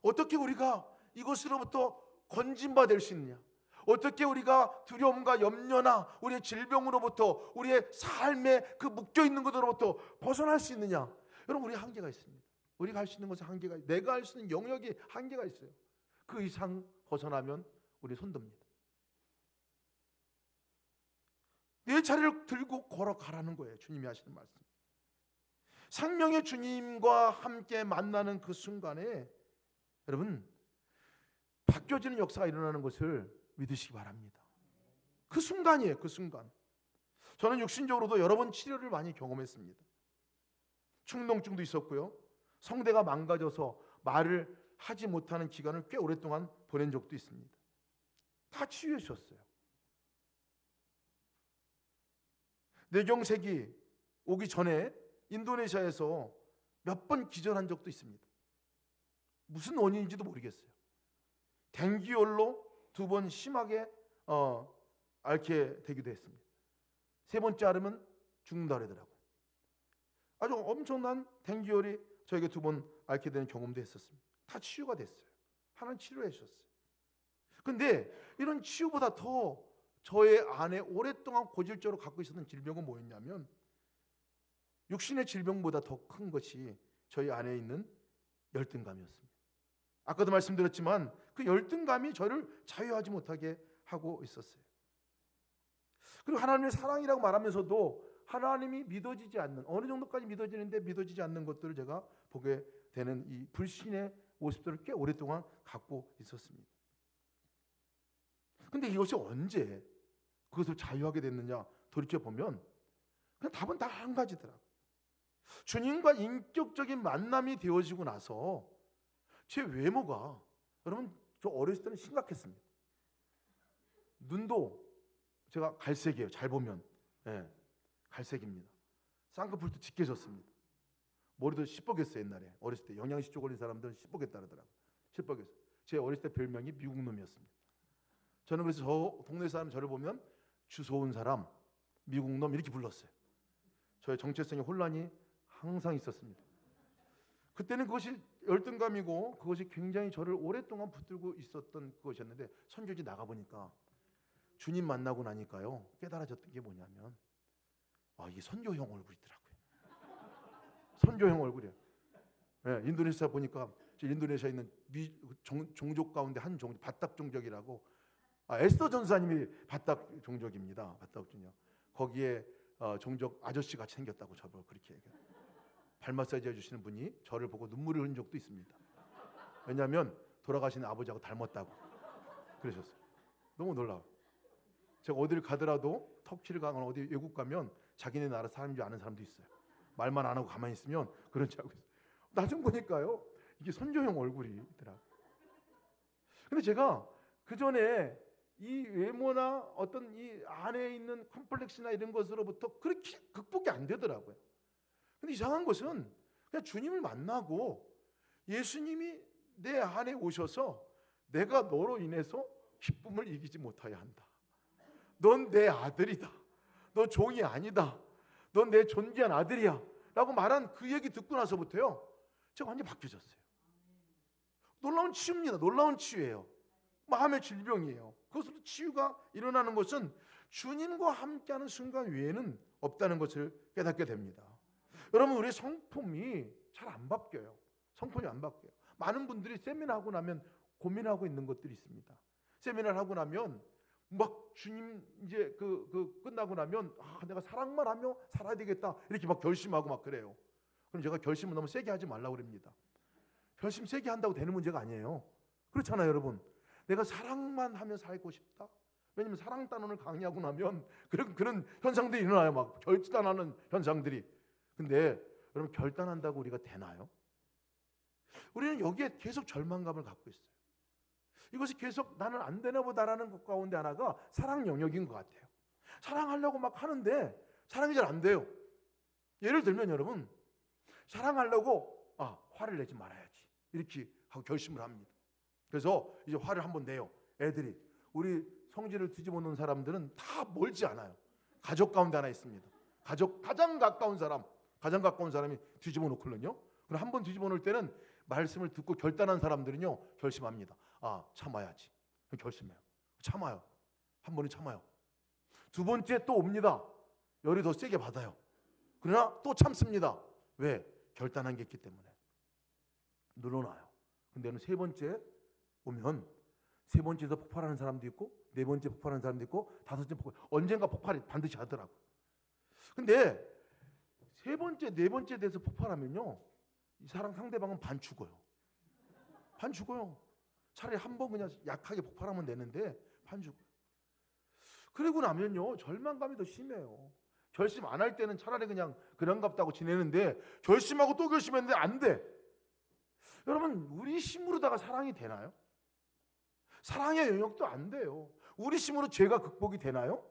어떻게 우리가 이것으로부터 건진받을 수 있느냐? 어떻게 우리가 두려움과 염려나 우리의 질병으로부터, 우리의 삶에 그 묶여있는 것으로부터 벗어날 수 있느냐? 여러분, 우리 한계가 있습니다. 우리가 할 수 있는 것은 한계가 있어요. 내가 할 수 있는 영역이 한계가 있어요. 그 이상 벗어나면 우리 손듭니다. 내 자리를 들고 걸어가라는 거예요. 주님이 하시는 말씀. 생명의 주님과 함께 만나는 그 순간에 여러분, 바뀌어지는 역사가 일어나는 것을 믿으시기 바랍니다. 그 순간이에요. 그 순간. 저는 육신적으로도 여러 번 치료를 많이 경험했습니다. 충농증도 있었고요. 성대가 망가져서 말을 하지 못하는 기간을 꽤 오랫동안 보낸 적도 있습니다. 다 치유해 주셨어요. 뇌경색이 오기 전에 인도네시아에서 몇 번 기절한 적도 있습니다. 무슨 원인인지도 모르겠어요. 댕기열로 2번 심하게 앓게 되기도 했습니다. 3번째 앓으면 죽는다 그러더라고요. 아주 엄청난 댕기열이 저에게 2번 앓게 되는 경험도 했었습니다. 다 치유가 됐어요. 하나님 치료해 주셨어요. 근데 이런 치유보다 더 저의 안에 오랫동안 고질적으로 갖고 있었던 질병은 뭐였냐면, 육신의 질병보다 더 큰 것이 저희 안에 있는 열등감이었습니다. 아까도 말씀드렸지만 그 열등감이 저를 자유하지 못하게 하고 있었어요. 그리고 하나님의 사랑이라고 말하면서도 하나님이 믿어지지 않는, 어느 정도까지 믿어지는데 믿어지지 않는 것들을 제가 보게 되는 이 불신의 모습들을 꽤 오랫동안 갖고 있었습니다. 근데 이것이 언제 그것을 자유하게 됐느냐 돌이켜보면 그냥 답은 다 한 가지더라고요. 주님과 인격적인 만남이 되어지고 나서 제 외모가, 여러분, 저 어렸을 때는 심각했습니다. 눈도 제가 갈색이에요. 잘 보면 갈색입니다. 쌍꺼풀도 짙게 졌습니다. 머리도 시뻘갰어요. 옛날에 어렸을 때 영양실조 걸린 사람들은 시뻘갰다 그러더라고요. 시뻘갰어요. 제 어렸을 때 별명이 미국 놈이었습니다. 저는 그래서 저 동네 사람 저를 보면 주소온 사람, 미국 놈 이렇게 불렀어요. 저의 정체성의 혼란이 항상 있었습니다. 그때는 그것이 열등감이고 그것이 굉장히 저를 오랫동안 붙들고 있었던 그것이었는데, 선교지 나가보니까 주님 만나고 나니까요 깨달아졌던 게 뭐냐면, 이게 선교형 얼굴이더라고요. 선교형 얼굴이에요. 인도네시아 보니까, 인도네시아에 있는 종족 가운데 한 종족, 바닥 종족이라고, 에스더 전사님이 바닥 종족입니다. 바닥 종족. 거기에 종족 아저씨 같이 생겼다고 저를 그렇게 얘기해요. 발 마사지 해주시는 분이 저를 보고 눈물을 흘린 적도 있습니다. 왜냐하면 돌아가신 아버지하고 닮았다고 그러셨어요. 너무 놀라워요. 제가 어디를 가더라도, 터키를 가거나 어디 외국 가면 자기네 나라 사람인 줄 아는 사람도 있어요. 말만 안 하고 가만히 있으면 그런 줄 알고 있어요. 나중 보니까요 이게 선조형 얼굴이더라고요. 근데 제가 그 전에 이 외모나 어떤 이 안에 있는 컴플렉스나 이런 것으로부터 그렇게 극복이 안 되더라고요. 근데 이상한 것은 그냥 주님을 만나고 예수님이 내 안에 오셔서 내가 너로 인해서 기쁨을 이기지 못하여 한다. 넌 내 아들이다. 너 종이 아니다. 넌 내 존귀한 아들이야 라고 말한 그 얘기 듣고 나서부터요 제가 완전히 바뀌어졌어요. 놀라운 치유입니다. 놀라운 치유예요. 마음의 질병이에요. 그것으로 치유가 일어나는 것은 주님과 함께하는 순간 외에는 없다는 것을 깨닫게 됩니다. 여러분, 우리의 성품이 잘 안 바뀌어요. 성품이 안 바뀌어요. 많은 분들이 세미나 하고 나면 고민하고 있는 것들이 있습니다. 세미나를 하고 나면 막 주님 이제 끝나고 나면 내가 사랑만 하며 살아야 되겠다 이렇게 막 결심하고 막 그래요. 그럼 제가 결심을 너무 세게 하지 말라고 그럽니다. 결심 세게 한다고 되는 문제가 아니에요. 그렇잖아요, 여러분. 내가 사랑만 하며 살고 싶다. 왜냐면 사랑 단원을 강의하고 나면 그런 현상들이 일어나요. 막 결단하는 현상들이. 근데 여러분, 결단한다고 우리가 되나요? 우리는 여기에 계속 절망감을 갖고 있어요. 이것이 계속 나는 안 되나 보다라는 것 가운데 하나가 사랑 영역인 것 같아요. 사랑하려고 막 하는데 사랑이 잘 안 돼요. 예를 들면 여러분, 사랑하려고 화를 내지 말아야지 이렇게 하고 결심을 합니다. 그래서 이제 화를 한번 내요. 애들이, 우리 성질을 뒤집어 놓은 사람들은 다 멀지 않아요. 가족 가운데 하나 있습니다. 가장 가까운 사람이 뒤집어 놓거든요. 그럼 한번 뒤집어 놓을 때는 말씀을 듣고 결단한 사람들은요, 결심합니다. 참아야지. 결심해요. 참아요. 한 번은 참아요. 두 번째 또 옵니다. 열이 더 세게 받아요. 그러나 또 참습니다. 왜? 결단한 게 있기 때문에. 늘어나요. 근데 세 번째 오면 세 번째에서 폭발하는 사람도 있고, 네 번째 폭발하는 사람도 있고, 다섯째 언젠가 폭발이 반드시 하더라고. 근데 세 번째, 네 번째 돼서 폭발하면요, 이 사람 상대방은 반 죽어요. 차라리 한 번 그냥 약하게 폭발하면 되는데 반 죽어요. 그리고 나면요, 절망감이 더 심해요. 결심 안 할 때는 차라리 그냥 그런갑다고 지내는데 결심하고 또 결심했는데 안 돼. 여러분, 우리 힘으로다가 사랑이 되나요? 사랑의 영역도 안 돼요. 우리 힘으로 죄가 극복이 되나요?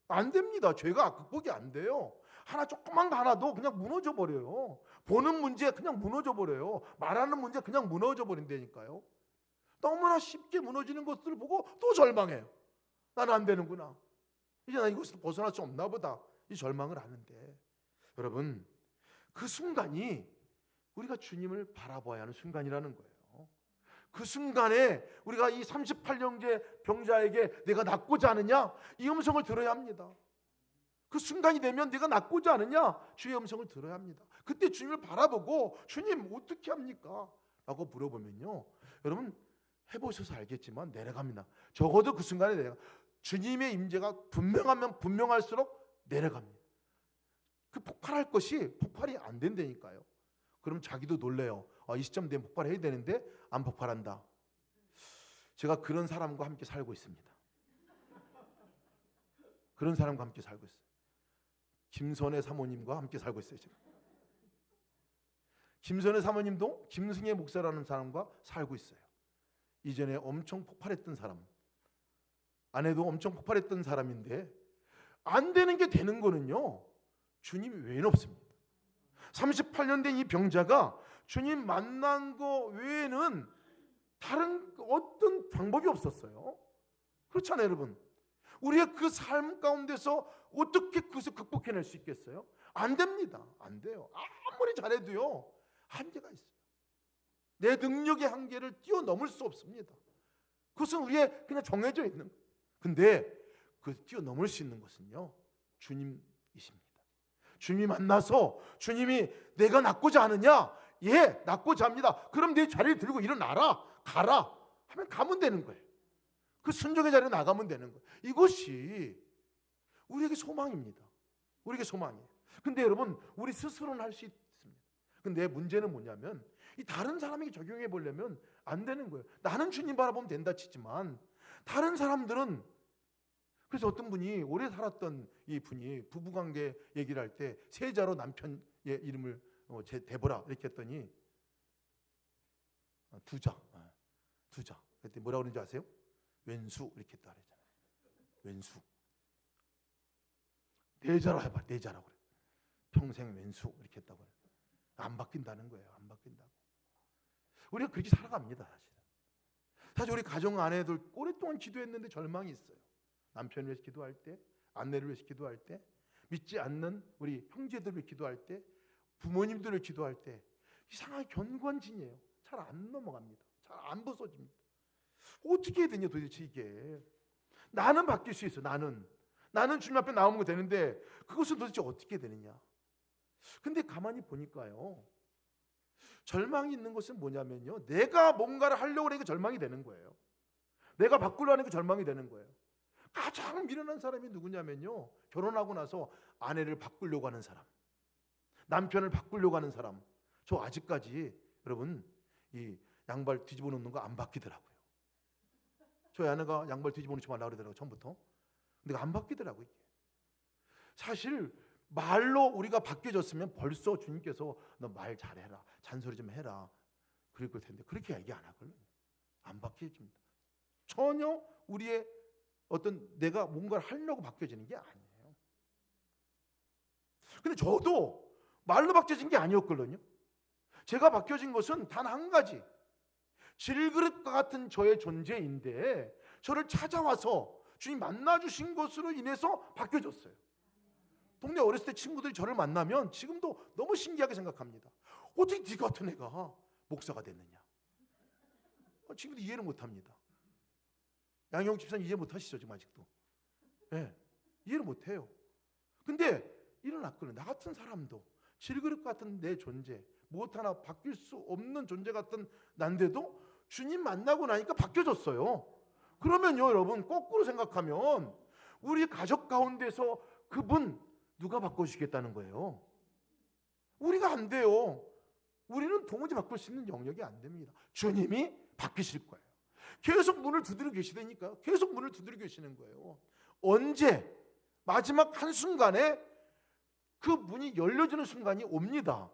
안 됩니다. 죄가 극복이 안 돼요. 하나 조그만 거 하나도 그냥 무너져 버려요. 보는 문제 그냥 무너져 버려요. 말하는 문제 그냥 무너져 버린다니까요. 너무나 쉽게 무너지는 것들을 보고 또 절망해요. 나는 안 되는구나. 이제 나 이것에서 벗어날 수 없나 보다. 이 절망을 하는데, 여러분, 그 순간이 우리가 주님을 바라봐야 하는 순간이라는 거예요. 그 순간에 우리가 이 38년째 병자에게 내가 낫고자 하느냐, 이 음성을 들어야 합니다. 그 순간이 되면 내가 낫고자 하느냐, 주의 음성을 들어야 합니다. 그때 주님을 바라보고 주님 어떻게 합니까? 라고 물어보면요, 여러분 해보셔서 알겠지만 내려갑니다. 적어도 그 순간에 주님의 임재가 분명하면 분명할수록 내려갑니다. 그 폭발할 것이 폭발이 안 된다니까요. 그럼 자기도 놀래요. 이 시점 되면 폭발해야 되는데 안 폭발한다. 제가 그런 사람과 함께 살고 있습니다. 그런 사람과 함께 살고 있어요. 김선혜 사모님과 함께 살고 있어요. 제가. 김선혜 사모님도 김승혜 목사라는 사람과 살고 있어요. 이전에 엄청 폭발했던 사람, 아내도 엄청 폭발했던 사람인데 안 되는 게 되는 거는요, 주님 외에는 없습니다. 38년 된 이 병자가 주님 만난 거 외에는 다른 어떤 방법이 없었어요. 그렇잖아요, 여러분. 우리의 그 삶 가운데서 어떻게 그것을 극복해낼 수 있겠어요? 안 됩니다. 안 돼요. 아무리 잘해도요, 한계가 있어요. 내 능력의 한계를 뛰어넘을 수 없습니다. 그것은 우리의 그냥 정해져 있는 거예요. 근데 그 뛰어넘을 수 있는 것은요, 주님이십니다. 주님 만나서 주님이 내가 낫고자 하느냐? 예, 낫고자 합니다. 그럼 내 자리를 들고 일어나라, 가라 하면 가면 되는 거예요. 그 순종의 자리에 나가면 되는 거예요. 이것이 우리에게 소망입니다. 우리에게 소망이에요. 근데 여러분, 우리 스스로는 할 수 있습니다. 근데 문제는 뭐냐면, 이 다른 사람에게 적용해 보려면 안 되는 거예요. 나는 주님 바라보면 된다 치지만 다른 사람들은, 그래서 어떤 분이 오래 살았던 이 분이 부부관계 얘기를 할 때 세자로 남편의 이름을 대보라 이렇게 했더니 두자. 그때 뭐라고 그러는지 아세요? 왼수 이렇게 했다 그랬잖아요. 왼수. 내자로 해봐. 내자라고 그래. 평생 왼수 이렇게 했다고 그래. 안 바뀐다는 거예요. 안 바뀐다고. 우리가 그렇게 살아갑니다. 사실 우리 가정 아내들 오랫동안 기도했는데 절망이 있어요. 남편을 위해서 기도할 때, 아내를 위해서 기도할 때, 믿지 않는 우리 형제들을 위해 기도할 때, 부모님들을 기도할 때 이상하게 견관진이에요. 잘 안 넘어갑니다. 잘 안 벗어집니다. 어떻게 해야 되냐 도대체 이게. 나는 바뀔 수 있어. 나는 주님 앞에 나오면 되는데 그것은 도대체 어떻게 되느냐. 근데 가만히 보니까요, 절망이 있는 것은 뭐냐면요, 내가 뭔가를 하려고 하니까 절망이 되는 거예요. 내가 바꾸려고 하니까 절망이 되는 거예요. 가장 미련한 사람이 누구냐면요, 결혼하고 나서 아내를 바꾸려고 하는 사람, 남편을 바꾸려고 하는 사람. 저 아직까지 여러분 이 양발 뒤집어 놓는 거 안 바뀌더라고요. 저희 아내가 양발 뒤집어 놓지 말라고 그러더라고요, 처음부터. 근데 안 바뀌더라고요. 이게. 사실 말로 우리가 바뀌어졌으면 벌써 주님께서 너 말 잘해라, 잔소리 좀 해라 그럴 텐데 그렇게 얘기 안 하거든요. 안 바뀌어집니다. 전혀 우리의 어떤 내가 뭔가를 하려고 바뀌어지는 게 아니에요. 근데 저도 말로 바뀌어진 게 아니었거든요. 제가 바뀌어진 것은 단 한 가지, 질그릇과 같은 저의 존재인데 저를 찾아와서 주님 만나주신 것으로 인해서 바뀌어졌어요. 동네 어렸을 때 친구들이 저를 만나면 지금도 너무 신기하게 생각합니다. 어떻게 네 같은 애가 목사가 됐느냐. 지금도 이해를 못합니다. 양영 집사님 이해 못하시죠 지금 아직도? 네, 이해를 못해요. 근데 일어났거든요. 나 같은 사람도 질그릇 같은 내 존재, 무엇 하나 바뀔 수 없는 존재 같은 난데도 주님 만나고 나니까 바뀌어졌어요. 그러면요 여러분, 거꾸로 생각하면 우리 가족 가운데서 그분 누가 바꿔주시겠다는 거예요? 우리가 안 돼요. 우리는 도무지 바꿀 수 있는 영역이 안 됩니다. 주님이 바뀌실 거예요. 계속 문을 두드리고 계시다니까요. 계속 문을 두드리고 계시는 거예요. 언제 마지막 한순간에 그 문이 열려지는 순간이 옵니다.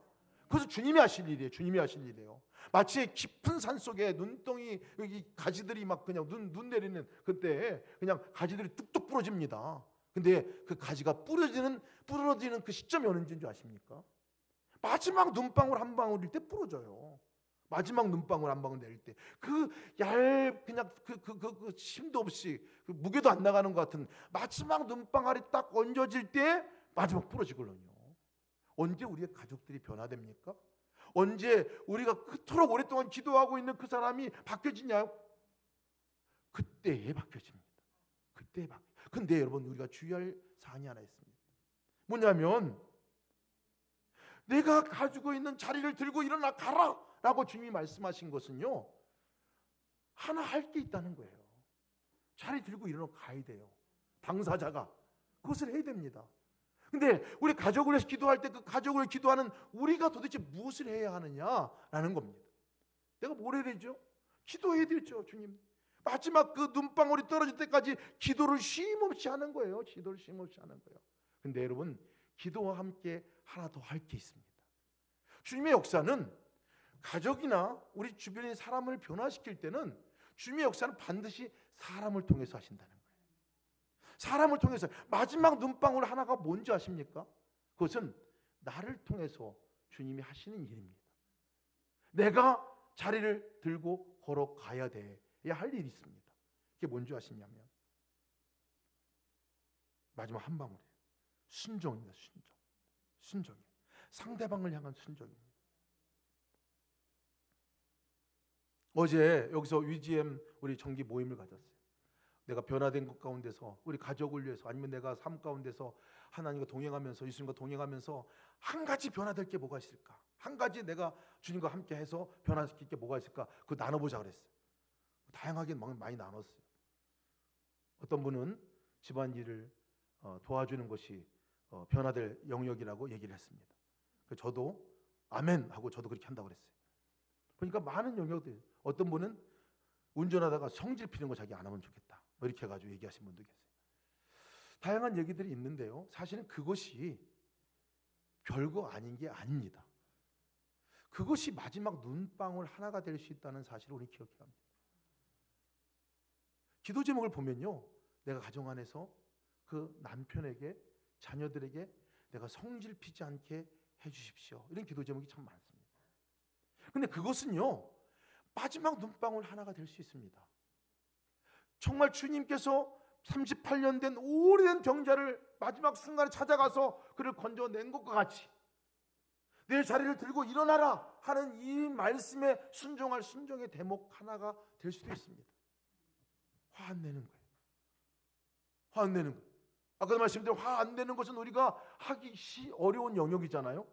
그래서 주님이 하실 일이에요. 주님이 하실 일이에요. 마치 깊은 산 속에 눈덩이 여기 가지들이 막 그냥 눈 내리는 그때 그냥 가지들이 뚝뚝 부러집니다. 근데 그 가지가 부러지는 그 시점이 언제인 줄 아십니까? 마지막 눈방울 한 방울일 때 부러져요. 마지막 눈방울 한 방울 내릴 때 그 그냥 그 힘도 없이 그 무게도 안 나가는 것 같은 마지막 눈방울이 딱 얹어질 때 마지막 부러지거든요. 언제 우리의 가족들이 변화됩니까? 언제 우리가 그토록 오랫동안 기도하고 있는 그 사람이 바뀌어지냐요? 그때에 바뀌어집니다. 그때에 바뀌어요. 근데 여러분 우리가 주의할 사항이 하나 있습니다. 뭐냐면 내가 가지고 있는 자리를 들고 일어나 가라 라고 주님이 말씀하신 것은요, 하나 할 게 있다는 거예요. 자리 들고 일어나 가야 돼요. 당사자가 그것을 해야 됩니다. 근데 우리 가족을 위해서 기도할 때 그 가족을 위해 기도하는 우리가 도대체 무엇을 해야 하느냐라는 겁니다. 내가 뭘 해야 되죠? 기도해야 되죠. 주님 마지막 그 눈방울이 떨어질 때까지 기도를 쉼없이 하는 거예요. 기도를 쉼없이 하는 거예요. 근데 여러분 기도와 함께 하나 더 할 게 있습니다. 주님의 역사는 가족이나 우리 주변의 사람을 변화시킬 때는 주님의 역사는 반드시 사람을 통해서 하신다는 거예요. 사람을 통해서. 마지막 눈방울 하나가 뭔지 아십니까? 그것은 나를 통해서 주님이 하시는 일입니다. 내가 자리를 들고 걸어가야 돼야 할 일이 있습니다. 그게 뭔지 아시냐면 마지막 한 방울이에요. 순종입니다. 순종이에요. 상대방을 향한 순종입니다. 어제 여기서 UGM 우리 정기 모임을 가졌어요. 내가 변화된 것 가운데서 우리 가족을 위해서 아니면 내가 삶 가운데서 하나님과 동행하면서 예수님과 동행하면서 한 가지 변화될 게 뭐가 있을까? 한 가지 내가 주님과 함께 해서 변화시킬 게 뭐가 있을까? 그거 나눠보자 그랬어요. 다양하게 많이 나눴어요. 어떤 분은 집안일을 도와주는 것이 변화될 영역이라고 얘기를 했습니다. 저도 아멘 하고 저도 그렇게 한다고 그랬어요. 그러니까 많은 영역들, 어떤 분은 운전하다가 성질 피는 거 자기 안 하면 좋겠다 뭐 이렇게 해가지고 얘기하신 분도 계세요. 다양한 얘기들이 있는데요, 사실은 그것이 별거 아닌 게 아닙니다. 그것이 마지막 눈방울 하나가 될 수 있다는 사실을 우리 기억해야 합니다. 기도 제목을 보면요, 내가 가정 안에서 그 남편에게 자녀들에게 내가 성질 피지 않게 해주십시오, 이런 기도 제목이 참 많습니다. 근데 그것은요 마지막 눈방울 하나가 될 수 있습니다. 정말 주님께서 38년 된 오래된 병자를 마지막 순간에 찾아가서 그를 건져낸 것과 같이 내 자리를 들고 일어나라 하는 이 말씀에 순종할 순종의 대목 하나가 될 수도 있습니다. 화 안 내는 거예요. 화 안 내는 거예요. 아까도 말씀드린 화 안 내는 것은 우리가 하기 어려운 영역이잖아요.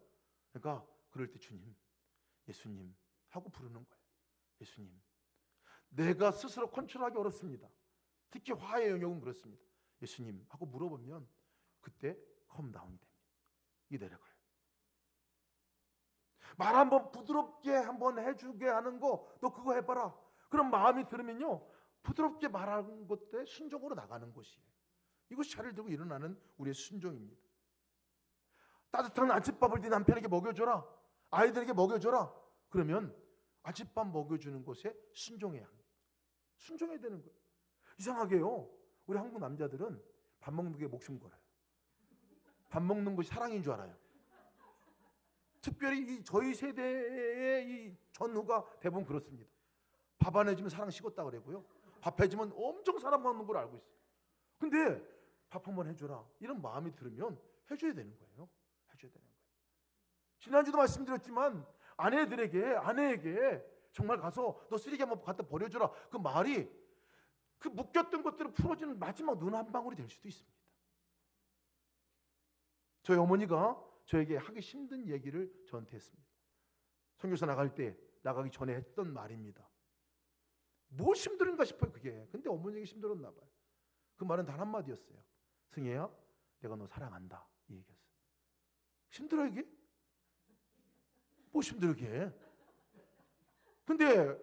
그러니까 그럴 때 주님, 예수님 하고 부르는 거예요. 예수님. 내가 스스로 컨트롤하기 어렵습니다. 특히 화의 영역은 그렇습니다. 예수님 하고 물어보면 그때 컴다운이 됩니다. 이 내려가요. 말 한번 부드럽게 한번 해주게 하는 거 너 그거 해봐라. 그런 마음이 들으면요 부드럽게 말하는 것에 순종으로 나가는 것이에요. 이것이 차를 들고 일어나는 우리의 순종입니다. 따뜻한 아침밥을 네 남편에게 먹여줘라. 아이들에게 먹여줘라. 그러면 아침밥 먹여주는 것에 순종해야 합니다. 순종해야 되는 거예요. 이상하게요 우리 한국 남자들은 밥 먹는 게 목숨 걸어요. 밥 먹는 것이 사랑인 줄 알아요. 특별히 저희 세대의 이 전후가 대부분 그렇습니다. 밥 안 해주면 사랑 식었다 그러고요. 밥 해주면 엄청 사랑 받는 걸 알고 있어요. 근데 밥 한번 해줘라 이런 마음이 들으면 해줘야 되는 거예요. 해줘야 되는 거예요. 지난주도 말씀드렸지만 아내에게 정말 가서 너 쓰레기 한번 갖다 버려줘라 그 말이 그 묶였던 것들을 풀어주는 마지막 눈 한 방울이 될 수도 있습니다. 저희 어머니가 저에게 하기 힘든 얘기를 저한테 했습니다. 선교사 나가기 전에 했던 말입니다. 뭐 힘들은가 싶어요 그게. 근데 어머니에게 힘들었나 봐요. 그 말은 단 한마디였어요. 승혜야 내가 너 사랑한다 이 얘기였어요. 힘들어 이게? 뭐 힘들게? 근데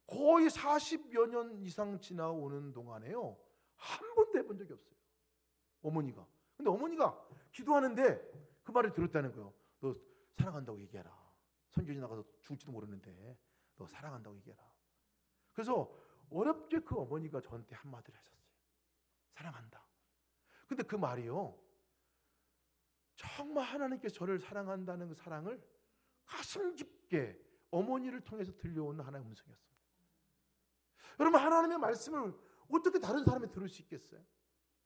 거의 40여 년 이상 지나오는 동안에요 한 번도 해본 적이 없어요 어머니가. 근데 어머니가 기도하는데 그 말을 들었다는 거예요. 너 사랑한다고 얘기해라. 선교지 나가서 죽을지도 모르는데 너 사랑한다고 얘기해라. 그래서 어렵게 그 어머니가 저한테 한마디를 하셨어요. 사랑한다. 근데 그 말이요 정말 하나님께서 저를 사랑한다는 그 사랑을 가슴 깊게 어머니를 통해서 들려오는 하나의 음성이었습니다. 여러분 하나님의 말씀을 어떻게 다른 사람이 들을 수 있겠어요?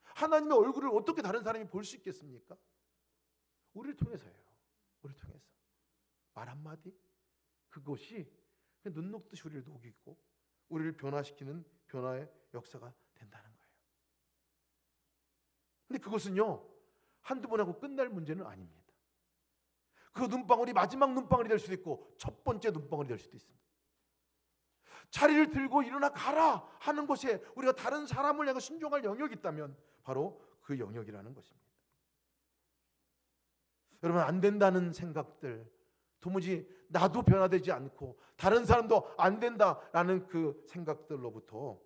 하나님의 얼굴을 어떻게 다른 사람이 볼 수 있겠습니까? 우리를 통해서예요. 우리를 통해서 말 한마디 그것이 눈 녹듯이 우리를 녹이고 우리를 변화시키는 변화의 역사가 된다는 거예요. 근데 그것은요 한두 번 하고 끝날 문제는 아닙니다. 그 눈방울이 마지막 눈방울이 될 수도 있고 첫 번째 눈방울이 될 수도 있습니다. 자리를 들고 일어나 가라 하는 것에 우리가 다른 사람을 향해 순종할 영역이 있다면 바로 그 영역이라는 것입니다. 여러분 안 된다는 생각들 도무지 나도 변화되지 않고 다른 사람도 안 된다라는 그 생각들로부터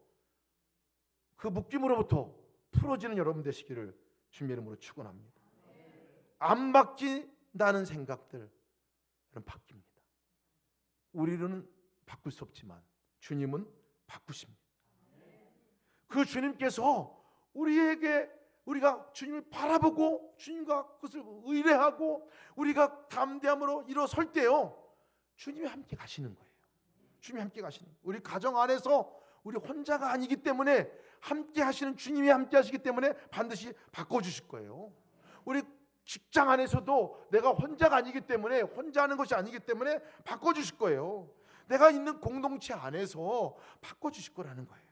그 묶임으로부터 풀어지는 여러분 되시기를 주님의 이름으로 축원합니다. 안 바뀐다는 생각들 바뀝니다. 우리는 바꿀 수 없지만 주님은 바꾸십니다. 그 주님께서 우리가 주님을 바라보고 주님과 그것을 의뢰하고 우리가 담대함으로 일어설 때요 주님이 함께 가시는 거예요. 주님이 함께 가시는 거예요. 우리 가정 안에서 우리 혼자가 아니기 때문에 함께 하시는 주님이 함께 하시기 때문에 반드시 바꿔주실 거예요. 우리 직장 안에서도 내가 혼자가 아니기 때문에 혼자 하는 것이 아니기 때문에 바꿔주실 거예요. 내가 있는 공동체 안에서 바꿔주실 거라는 거예요.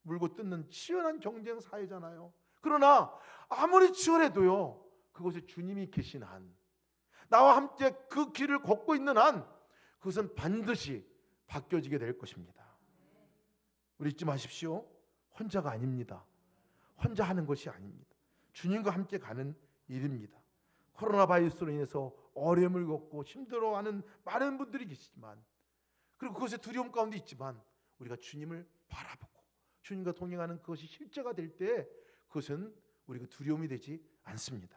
물고 뜯는 치열한 경쟁 사회잖아요. 그러나 아무리 치열해도요 그곳에 주님이 계신 한 나와 함께 그 길을 걷고 있는 한 그것은 반드시 바뀌어지게 될 것입니다. 우리 잊지 마십시오. 혼자가 아닙니다. 혼자 하는 것이 아닙니다. 주님과 함께 가는 일입니다. 코로나 바이러스로 인해서 어려움을 겪고 힘들어하는 많은 분들이 계시지만 그리고 그것의 두려움 가운데 있지만 우리가 주님을 바라보고 주님과 동행하는 그것이 실제가 될 때 그것은 우리가 두려움이 되지 않습니다.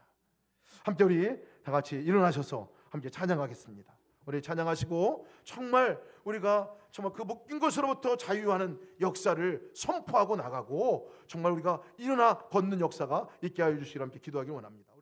함께 우리 다 같이 일어나셔서 함께 찬양하겠습니다. 우리 찬양하시고 정말 우리가 정말 그 묶인 것으로부터 자유하는 역사를 선포하고 나가고 정말 우리가 일어나 걷는 역사가 있게 하여 주시기를 함께 기도하기 원합니다.